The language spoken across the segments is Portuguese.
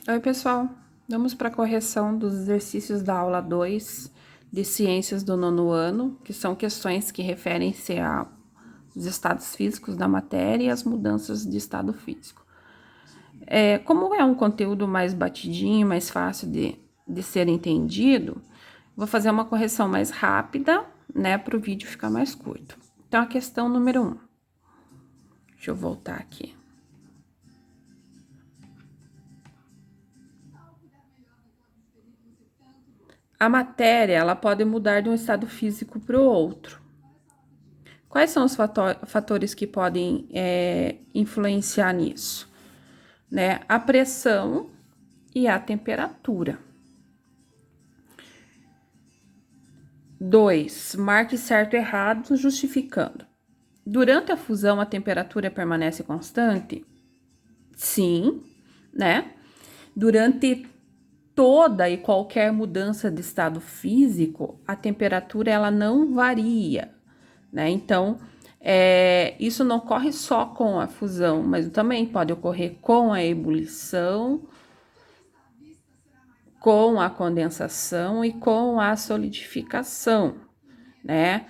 Oi, pessoal. Vamos para a correção dos exercícios da aula 2 de Ciências do nono ano, que são questões que referem-se aos estados físicos da matéria e as mudanças de estado físico. Como é um conteúdo mais batidinho, mais fácil de ser entendido, vou fazer uma correção mais rápida, né, para o vídeo ficar mais curto. Então, a questão número 1. Deixa eu voltar aqui. A matéria, ela pode mudar de um estado físico para o outro. Quais são os fatores que podem influenciar nisso? Né? A pressão e a temperatura. 2. Marque certo e errado justificando. Durante a fusão, a temperatura permanece constante? Sim, né? Durante toda e qualquer mudança de estado físico, a temperatura ela não varia, né? Então, isso não ocorre só com a fusão, mas também pode ocorrer com a ebulição, com a condensação e com a solidificação, né?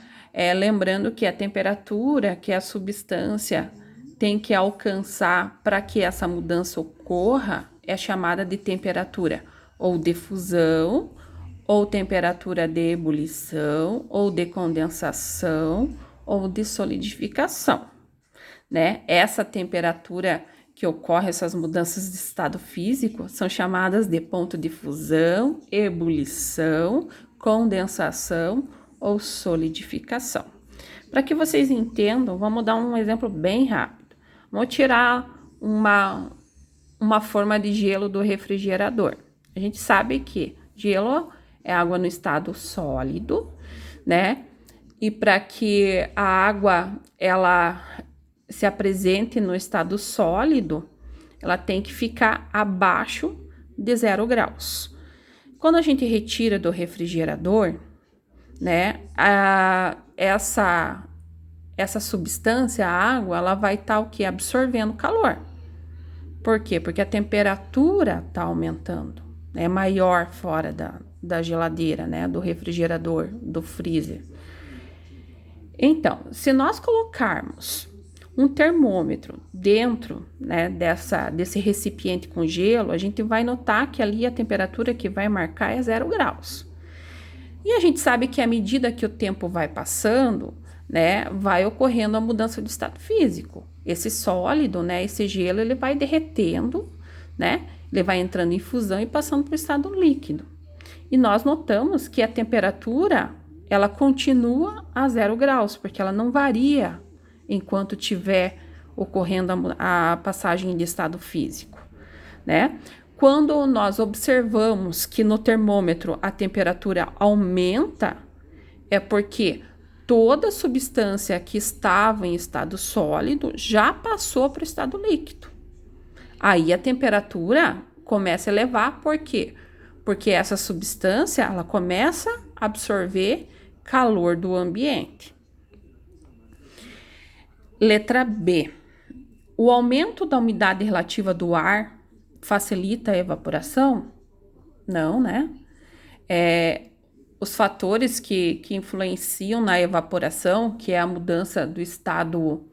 Lembrando que a temperatura que a substância tem que alcançar para que essa mudança ocorra é chamada de temperatura ou de fusão, ou temperatura de ebulição, ou de condensação, ou de solidificação, né? Essa temperatura que ocorre, essas mudanças de estado físico, são chamadas de ponto de fusão, ebulição, condensação ou solidificação. Para que vocês entendam, vamos dar um exemplo bem rápido. Vamos tirar uma forma de gelo do refrigerador. A gente sabe que gelo é água no estado sólido, né? E para que a água ela se apresente no estado sólido, ela tem que ficar abaixo de 0 graus. Quando a gente retira do refrigerador, né, essa substância, a água, ela vai estar o que? Absorvendo calor. Por quê? Porque a temperatura está aumentando, é maior fora da geladeira, né, do refrigerador, do freezer. Então, se nós colocarmos um termômetro dentro, né, desse recipiente com gelo, a gente vai notar que ali a temperatura que vai marcar é 0 graus. E a gente sabe que à medida que o tempo vai passando, né, vai ocorrendo a mudança do estado físico. Esse sólido, né, esse gelo, ele vai derretendo, né, ele vai entrando em fusão e passando para o estado líquido. E nós notamos que a temperatura, ela continua a 0 graus, porque ela não varia enquanto tiver ocorrendo a passagem de estado físico, né? Quando nós observamos que no termômetro a temperatura aumenta, é porque toda substância que estava em estado sólido já passou para o estado líquido. Aí a temperatura começa a elevar, por quê? Porque essa substância, ela começa a absorver calor do ambiente. Letra B. O aumento da umidade relativa do ar facilita a evaporação? Não, né? Os fatores que influenciam na evaporação, que é a mudança do estado,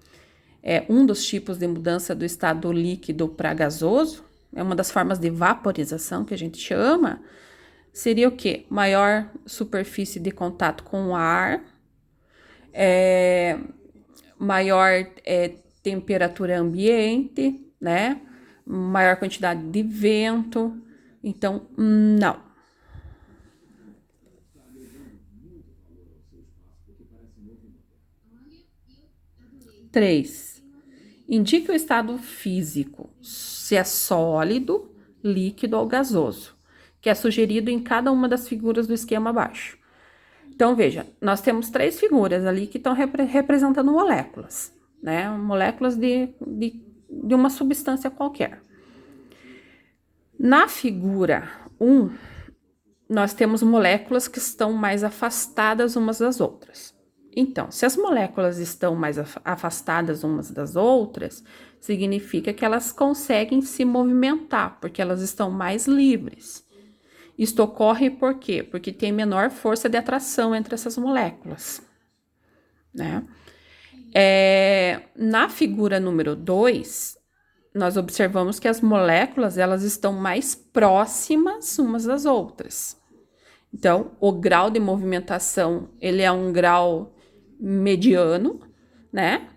um dos tipos de mudança do estado líquido para gasoso, é uma das formas de vaporização que a gente chama, seria o quê? Maior superfície de contato com o ar, maior temperatura ambiente, né? Maior quantidade de vento. Então, não. 3. Indique o estado físico, se é sólido, líquido ou gasoso, que é sugerido em cada uma das figuras do esquema abaixo. Então, veja, nós temos 3 figuras ali que estão representando moléculas, né? Moléculas de uma substância qualquer. Na figura 1, nós temos moléculas que estão mais afastadas umas das outras. Então, se as moléculas estão mais afastadas umas das outras, significa que elas conseguem se movimentar, porque elas estão mais livres. Isto ocorre por quê? Porque tem menor força de atração entre essas moléculas, né? Na figura número 2, nós observamos que as moléculas elas estão mais próximas umas das outras. Então, o grau de movimentação, ele é um grau mediano, né?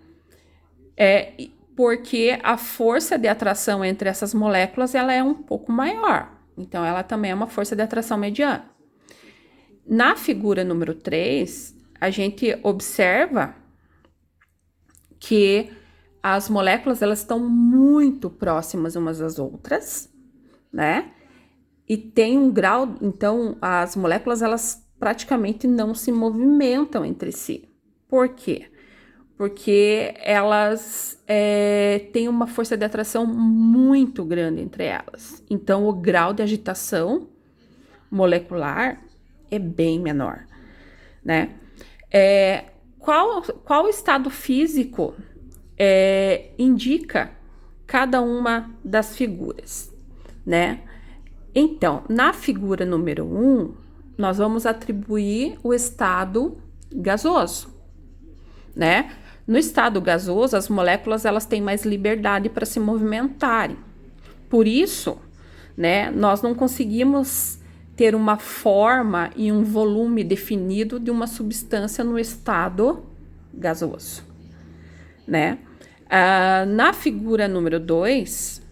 Porque a força de atração entre essas moléculas, ela é um pouco maior. Então, ela também é uma força de atração mediana. Na figura número 3, a gente observa que as moléculas, elas estão muito próximas umas das outras, né? E tem um grau, então, as moléculas, elas praticamente não se movimentam entre si. Por quê? Porque elas têm uma força de atração muito grande entre elas. Então, o grau de agitação molecular é bem menor, né? Qual estado físico indica cada uma das figuras, né? Então, na figura número 1, nós vamos atribuir o estado gasoso, né? No estado gasoso, as moléculas elas têm mais liberdade para se movimentarem. Por isso, né, nós não conseguimos ter uma forma e um volume definido de uma substância no estado gasoso, né? Na figura número 2,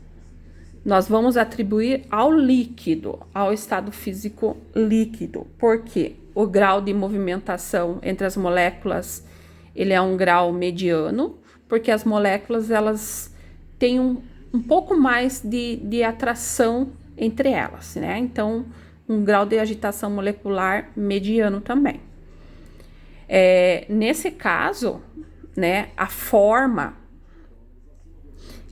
nós vamos atribuir ao líquido, ao estado físico líquido. Por quê? O grau de movimentação entre as moléculas, ele é um grau mediano, porque as moléculas, elas têm um pouco mais de atração entre elas, né? Então, um grau de agitação molecular mediano também. Nesse caso, né, a forma,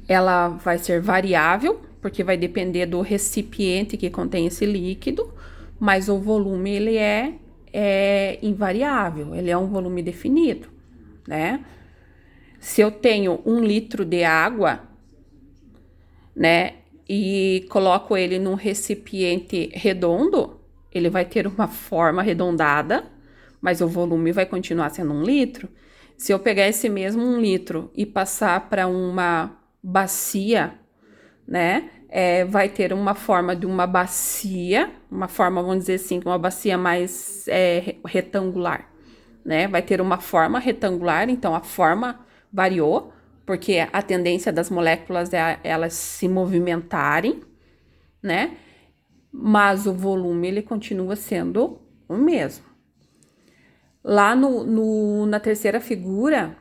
ela vai ser variável, porque vai depender do recipiente que contém esse líquido, mas o volume, ele é invariável, ele é um volume definido, né? Se eu tenho 1 litro de água, né, e coloco ele num recipiente redondo, ele vai ter uma forma arredondada, mas o volume vai continuar sendo 1 litro. Se eu pegar esse mesmo 1 litro e passar para uma bacia, né, vai ter uma forma de uma bacia, uma forma, vamos dizer assim, uma bacia mais retangular, né? Vai ter uma forma retangular, então a forma variou, porque a tendência das moléculas é elas se movimentarem, né? Mas o volume, ele continua sendo o mesmo. Lá na terceira figura,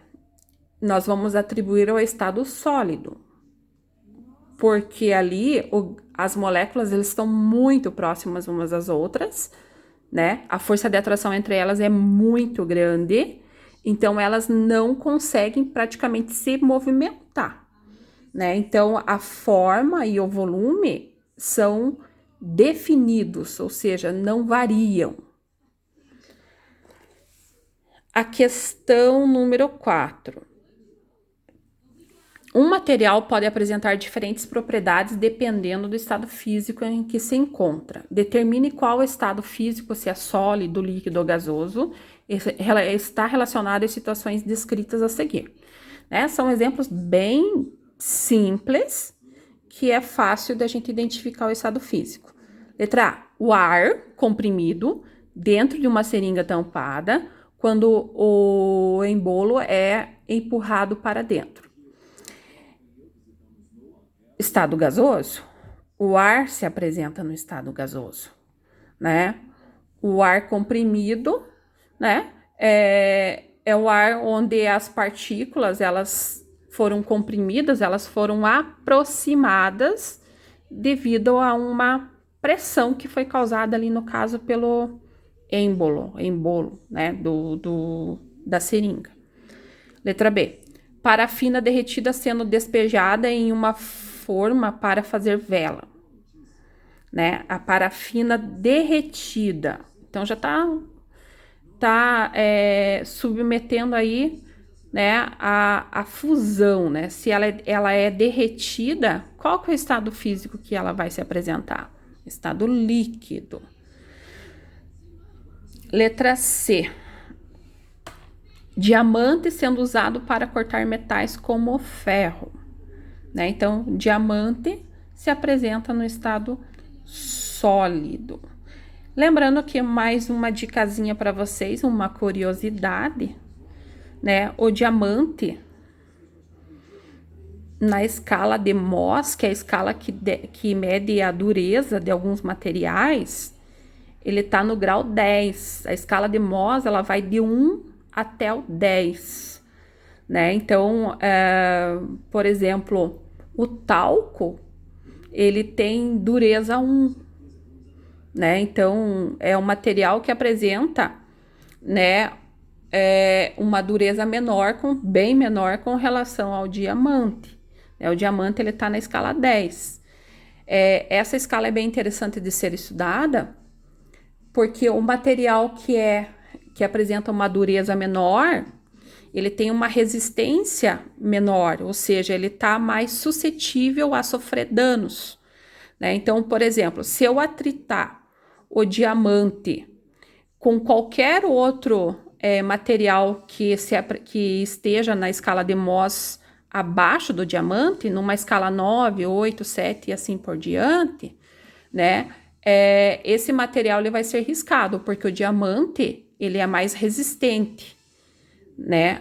nós vamos atribuir ao estado sólido, porque ali as moléculas elas estão muito próximas umas das outras, né? A força de atração entre elas é muito grande, então elas não conseguem praticamente se movimentar, né? Então a forma e o volume são definidos, ou seja, não variam. A questão número 4. Um material pode apresentar diferentes propriedades dependendo do estado físico em que se encontra. Determine qual estado físico, se é sólido, líquido ou gasoso, está relacionado às situações descritas a seguir. Né? São exemplos bem simples, que é fácil da gente identificar o estado físico. Letra A, o ar comprimido dentro de uma seringa tampada, quando o embolo é empurrado para dentro. Estado gasoso, o ar se apresenta no estado gasoso, né? O ar comprimido, né? É o ar onde as partículas, elas foram comprimidas, elas foram aproximadas devido a uma pressão que foi causada ali, no caso, pelo embolo, né? Da seringa. Letra B, parafina derretida sendo despejada em uma forma para fazer vela, né? A parafina derretida. Então, já tá tá submetendo aí, né, a fusão, né? Se ela é derretida, qual que é o estado físico que ela vai se apresentar? Estado líquido. Letra C. Diamante sendo usado para cortar metais como o ferro, né? Então, diamante se apresenta no estado sólido. Lembrando que mais uma dicasinha para vocês, uma curiosidade, né? O diamante, na escala de Mohs, que é a escala que mede a dureza de alguns materiais, ele está no grau 10. A escala de Mohs, ela vai de 1 até o 10, né? Então, por exemplo, o talco, ele tem dureza 1, né? Então, é um material que apresenta, né, uma dureza menor, bem menor com relação ao diamante. O diamante, ele está na escala 10. Essa escala é bem interessante de ser estudada, porque o material que apresenta uma dureza menor, ele tem uma resistência menor, ou seja, ele está mais suscetível a sofrer danos, né? Então, por exemplo, se eu atritar o diamante com qualquer outro material que esteja na escala de Mohs abaixo do diamante, numa escala 9, 8, 7 e assim por diante, né? Esse material ele vai ser riscado, porque o diamante ele é mais resistente, né?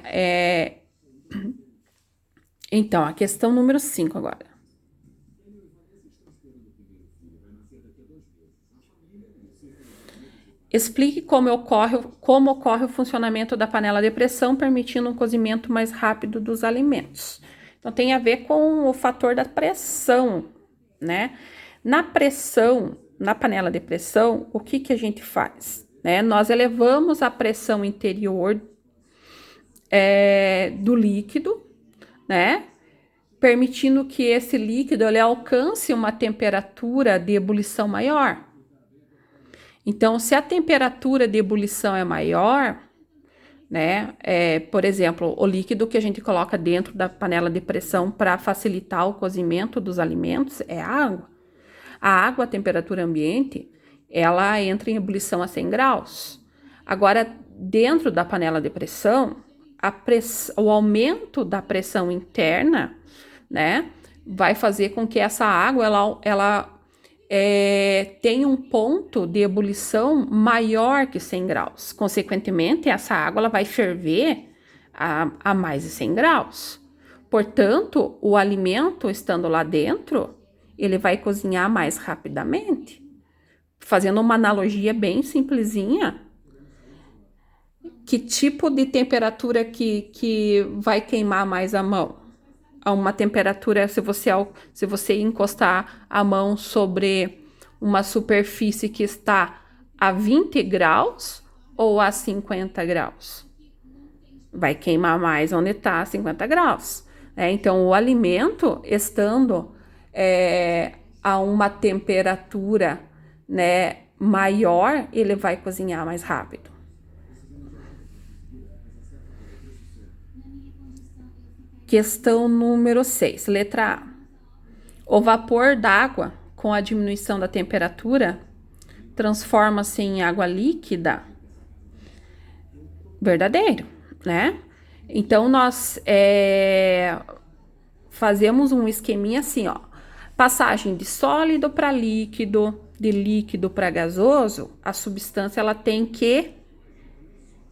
Então, a questão número 5 agora. Explique como ocorre o funcionamento da panela de pressão, permitindo um cozimento mais rápido dos alimentos. Então, tem a ver com o fator da pressão, né? Na pressão, na panela de pressão, o que a gente faz? Né? Nós elevamos a pressão interior do líquido, né? Permitindo que esse líquido ele alcance uma temperatura de ebulição maior. Então, se a temperatura de ebulição é maior, né? Por exemplo, o líquido que a gente coloca dentro da panela de pressão para facilitar o cozimento dos alimentos é a água. A água, a temperatura ambiente, ela entra em ebulição a 100 graus. Agora, dentro da panela de pressão, o aumento da pressão interna, né, vai fazer com que essa água ela tenha um ponto de ebulição maior que 100 graus. Consequentemente, essa água ela vai ferver a mais de 100 graus. Portanto, o alimento estando lá dentro, ele vai cozinhar mais rapidamente. Fazendo uma analogia bem simplesinha, que tipo de temperatura que vai queimar mais a mão? A uma temperatura, se você encostar a mão sobre uma superfície que está a 20 graus ou a 50 graus? Vai queimar mais onde está a 50 graus. Então, o alimento estando a uma temperatura, né, maior, ele vai cozinhar mais rápido. Questão número 6, letra A. O vapor d'água, com a diminuição da temperatura, transforma-se em água líquida? Verdadeiro, né? Então, nós fazemos um esqueminha assim, ó. Passagem de sólido para líquido, de líquido para gasoso, a substância ela tem que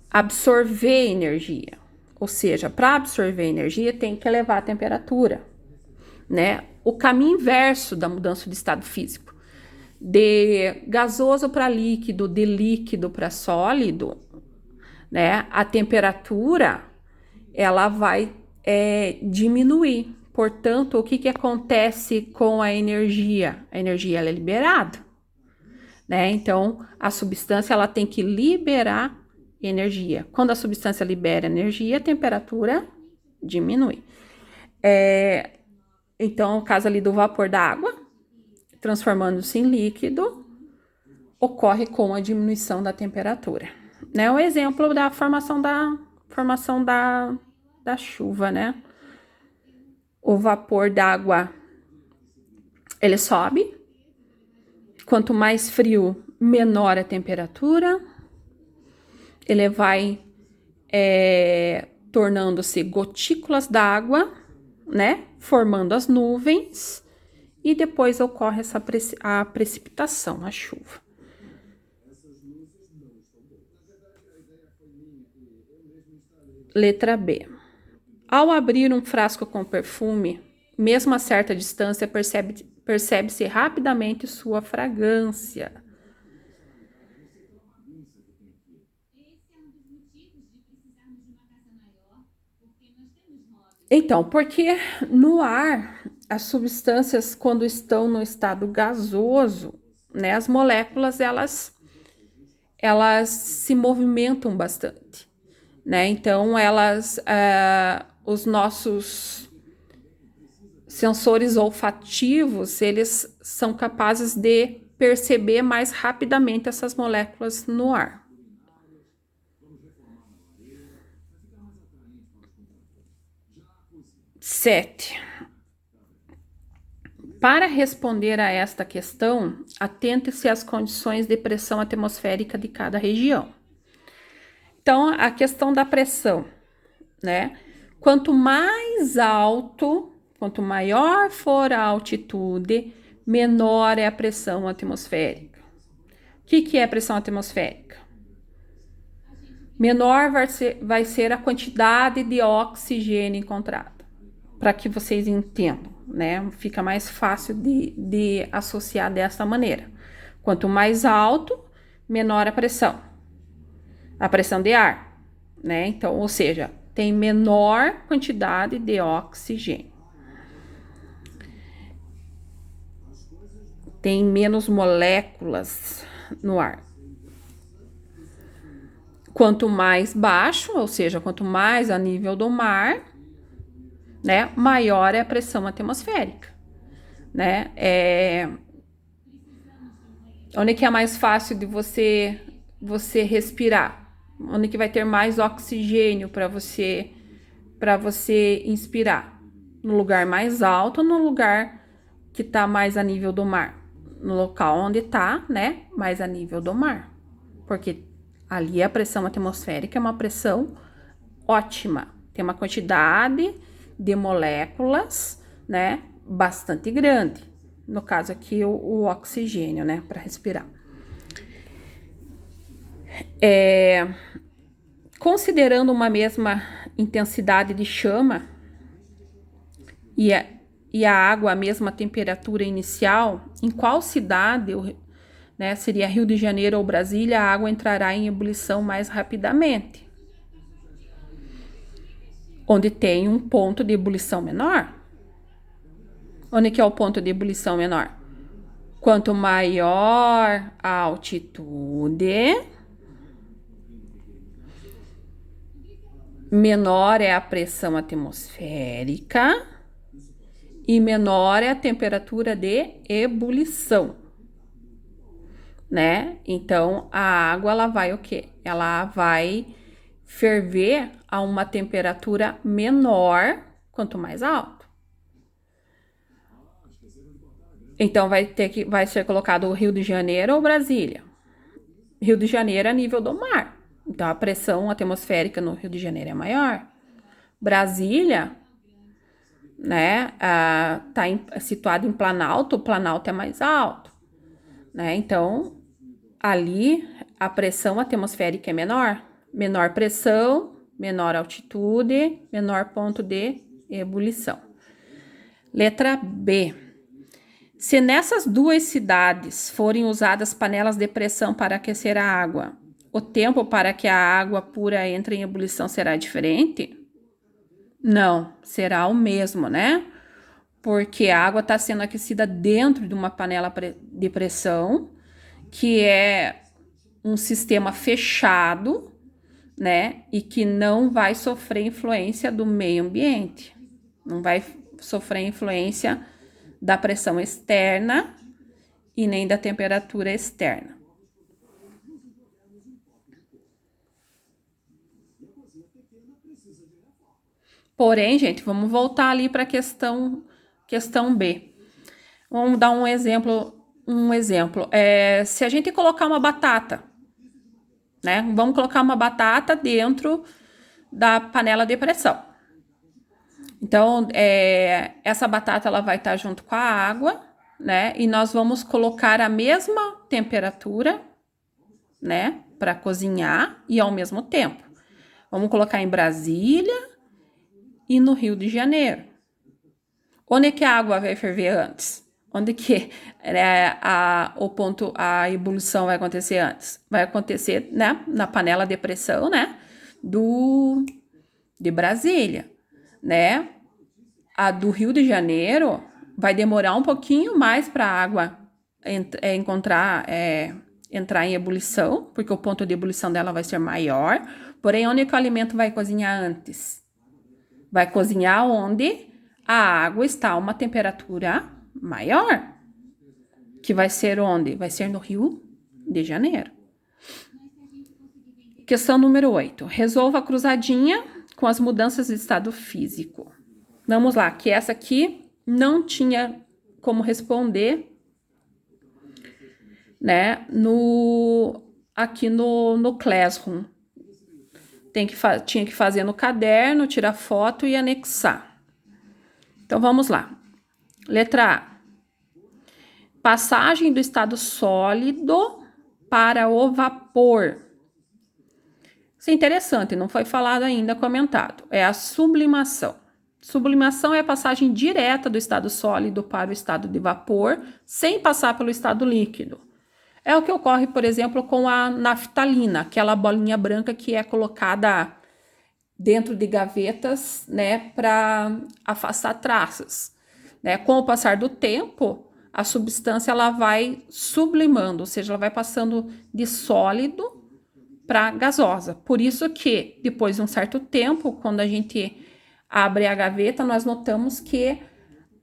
absorver energia. Ou seja, para absorver energia tem que elevar a temperatura, né? O caminho inverso da mudança de estado físico. De gasoso para líquido, de líquido para sólido, né? A temperatura ela vai diminuir. Portanto, o que acontece com a energia? A energia ela é liberada, né? Então, a substância ela tem que liberar energia. Quando a substância libera energia, a temperatura diminui. Então, no caso ali do vapor da água, transformando-se em líquido, ocorre com a diminuição da temperatura, né? O exemplo da formação da chuva, né? O vapor d'água, ele sobe. Quanto mais frio, menor a temperatura. Ele vai tornando-se gotículas d'água, né? Formando as nuvens. E depois ocorre a precipitação, a chuva. Letra B. Ao abrir um frasco com perfume, mesmo a certa distância, percebe-se rapidamente sua fragrância. Então, porque no ar, as substâncias, quando estão no estado gasoso, né, as moléculas, elas se movimentam bastante, né? Então, os nossos sensores olfativos, eles são capazes de perceber mais rapidamente essas moléculas no ar. 7. Para responder a esta questão, atente-se às condições de pressão atmosférica de cada região. Então, a questão da pressão, né? Quanto maior for a altitude, menor é a pressão atmosférica. O que é a pressão atmosférica? Menor vai ser a quantidade de oxigênio encontrada, para que vocês entendam, né? Fica mais fácil de associar dessa maneira. Quanto mais alto, menor a pressão de ar, né? Então, ou seja, tem menor quantidade de oxigênio. Tem menos moléculas no ar. Quanto mais baixo, ou seja, quanto mais a nível do mar, né, maior é a pressão atmosférica, né? Onde que é mais fácil de você respirar? Onde que vai ter mais oxigênio para você inspirar? No lugar mais alto ou no lugar que está mais a nível do mar? No local onde está, né, mais a nível do mar. Porque ali a pressão atmosférica é uma pressão ótima. Tem uma quantidade de moléculas, né, bastante grande. No caso aqui, o oxigênio, né, para respirar. Considerando uma mesma intensidade de chama e a água a mesma temperatura inicial, em qual cidade, né, seria Rio de Janeiro ou Brasília, a água entrará em ebulição mais rapidamente? Onde tem um ponto de ebulição menor. Onde que é o ponto de ebulição menor? Quanto maior a altitude, menor é a pressão atmosférica e menor é a temperatura de ebulição, né? Então, a água, ela vai o quê? Ela vai ferver a uma temperatura menor, quanto mais alto. Então, vai ser colocado o Rio de Janeiro ou Brasília? Rio de Janeiro é nível do mar. Então, a pressão atmosférica no Rio de Janeiro é maior. Brasília, né, tá situado em Planalto, o Planalto é mais alto, né? Então, ali a pressão atmosférica é menor. Menor pressão, menor altitude, menor ponto de ebulição. Letra B. Se nessas duas cidades forem usadas panelas de pressão para aquecer a água, o tempo para que a água pura entre em ebulição será diferente? Não, será o mesmo, né? Porque a água está sendo aquecida dentro de uma panela de pressão, que é um sistema fechado, né? E que não vai sofrer influência do meio ambiente, não vai sofrer influência da pressão externa e nem da temperatura externa. Porém, gente, vamos voltar ali para a questão B. Vamos dar um exemplo. Se a gente colocar uma batata, né? Vamos colocar uma batata dentro da panela de pressão. Então, essa batata ela vai estar junto com a água, né? E nós vamos colocar a mesma temperatura, né? Para cozinhar e ao mesmo tempo. Vamos colocar em Brasília e no Rio de Janeiro. Onde é que a água vai ferver antes? Onde que a ebulição vai acontecer antes? Vai acontecer, né, na panela de pressão, né, de Brasília, né? A do Rio de Janeiro vai demorar um pouquinho mais para a água entrar em ebulição, porque o ponto de ebulição dela vai ser maior. Porém, onde que o alimento vai cozinhar antes? Vai cozinhar onde a água está a uma temperatura maior. Que vai ser onde? Vai ser no Rio de Janeiro. Questão número 8. Resolva a cruzadinha com as mudanças de estado físico. Vamos lá, que essa aqui não tinha como responder, né, aqui no Classroom. Tinha que fazer no caderno, tirar foto e anexar. Então, vamos lá. Letra A. Passagem do estado sólido para o vapor. Isso é interessante, não foi falado ainda, comentado. É a sublimação. Sublimação é a passagem direta do estado sólido para o estado de vapor, sem passar pelo estado líquido. É o que ocorre, por exemplo, com a naftalina, aquela bolinha branca que é colocada dentro de gavetas, né, para afastar traças. Né? Com o passar do tempo, a substância ela vai sublimando, ou seja, ela vai passando de sólido para gasosa. Por isso que, depois de um certo tempo, quando a gente abre a gaveta, nós notamos que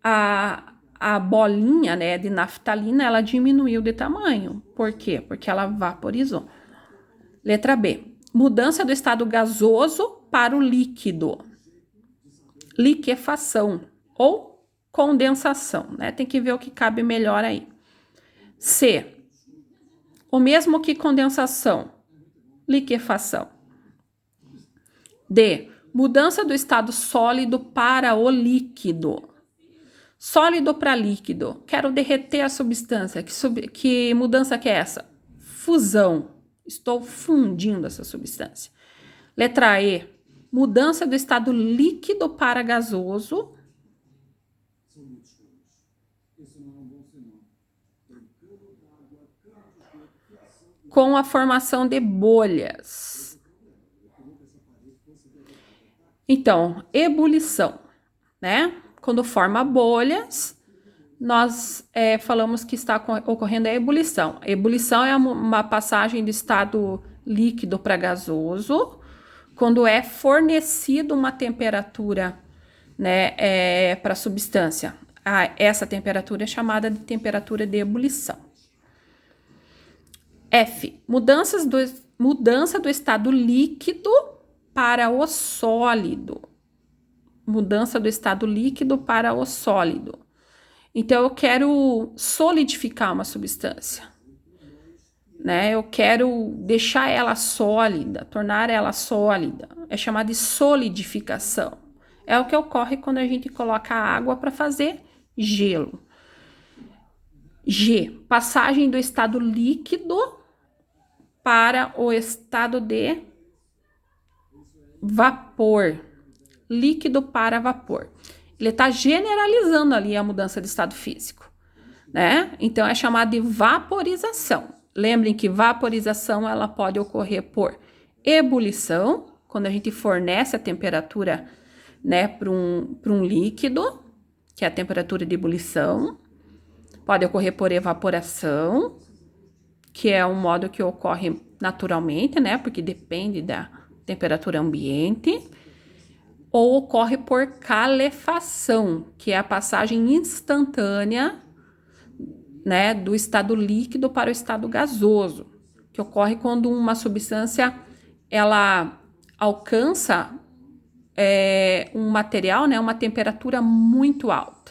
a bolinha, né, de naftalina, ela diminuiu de tamanho. Por quê? Porque ela vaporizou. Letra B. Mudança do estado gasoso para o líquido. Liquefação ou condensação, né? Tem que ver o que cabe melhor aí. C. O mesmo que condensação. Liquefação. D. Mudança do estado sólido para o líquido. Sólido para líquido. Quero derreter a substância. Que mudança que é essa? Fusão. Estou fundindo essa substância. Letra E. Mudança do estado líquido para gasoso. Com a formação de bolhas. Então, ebulição, né? Quando forma bolhas, nós falamos que está ocorrendo a ebulição. A ebulição é uma passagem do estado líquido para gasoso, quando é fornecido uma temperatura, né, para a substância. Essa temperatura é chamada de temperatura de ebulição. F. Mudança do estado líquido para o sólido. Mudança do estado líquido para o sólido. Então, eu quero solidificar uma substância, né? Eu quero deixar ela sólida, tornar ela sólida. É chamada de solidificação. É o que ocorre quando a gente coloca água para fazer gelo. G. Passagem do estado líquido para o estado de vapor. Líquido para vapor. Ele está generalizando ali a mudança de estado físico, né? Então, é chamado de vaporização. Lembrem que vaporização ela pode ocorrer por ebulição, quando a gente fornece a temperatura, né, para um líquido, que é a temperatura de ebulição. Pode ocorrer por evaporação, que é um modo que ocorre naturalmente, né, porque depende da temperatura ambiente. Ou ocorre por calefação, que é a passagem instantânea, né, do estado líquido para o estado gasoso, que ocorre quando uma substância ela alcança um material, né, uma temperatura muito alta.